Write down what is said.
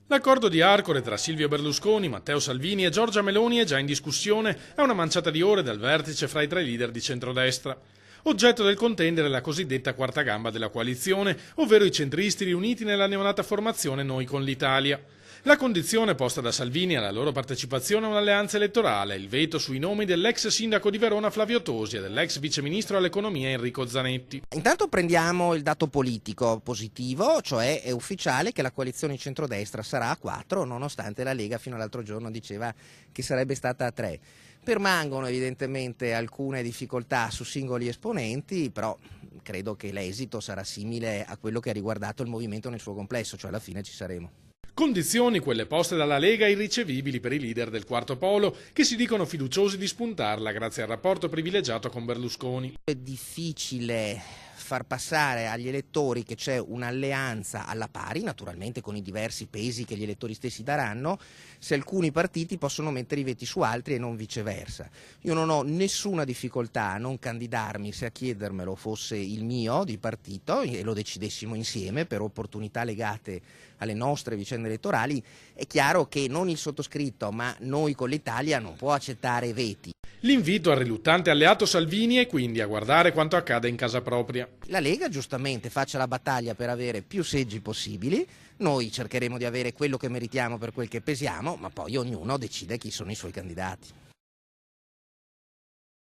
L'accordo di Arcore tra Silvio Berlusconi, Matteo Salvini e Giorgia Meloni è già in discussione a una manciata di ore dal vertice fra i tre leader di centrodestra. Oggetto del contendere è la cosiddetta quarta gamba della coalizione, ovvero i centristi riuniti nella neonata formazione Noi con l'Italia. La condizione posta da Salvini alla loro partecipazione a un'alleanza elettorale è il veto sui nomi dell'ex sindaco di Verona Flavio Tosi e dell'ex viceministro all'economia Enrico Zanetti. Intanto prendiamo il dato politico positivo, cioè è ufficiale che la coalizione di centrodestra sarà a 4, nonostante la Lega fino all'altro giorno diceva che sarebbe stata a 3. Permangono evidentemente alcune difficoltà su singoli esponenti, però credo che l'esito sarà simile a quello che ha riguardato il movimento nel suo complesso, cioè alla fine ci saremo. Condizioni quelle poste dalla Lega irricevibili per i leader del quarto polo, che si dicono fiduciosi di spuntarla grazie al rapporto privilegiato con Berlusconi. È difficile far passare agli elettori che c'è un'alleanza alla pari, naturalmente con i diversi pesi che gli elettori stessi daranno, se alcuni partiti possono mettere i veti su altri e non viceversa. Io non ho nessuna difficoltà a non candidarmi se a chiedermelo fosse il mio di partito e lo decidessimo insieme per opportunità legate alle nostre vicende elettorali. È chiaro che non il sottoscritto ma Noi con l'Italia non può accettare veti. L'invito al riluttante alleato Salvini è quindi a guardare quanto accade in casa propria. La Lega giustamente faccia la battaglia per avere più seggi possibili, noi cercheremo di avere quello che meritiamo per quel che pesiamo, ma poi ognuno decide chi sono i suoi candidati.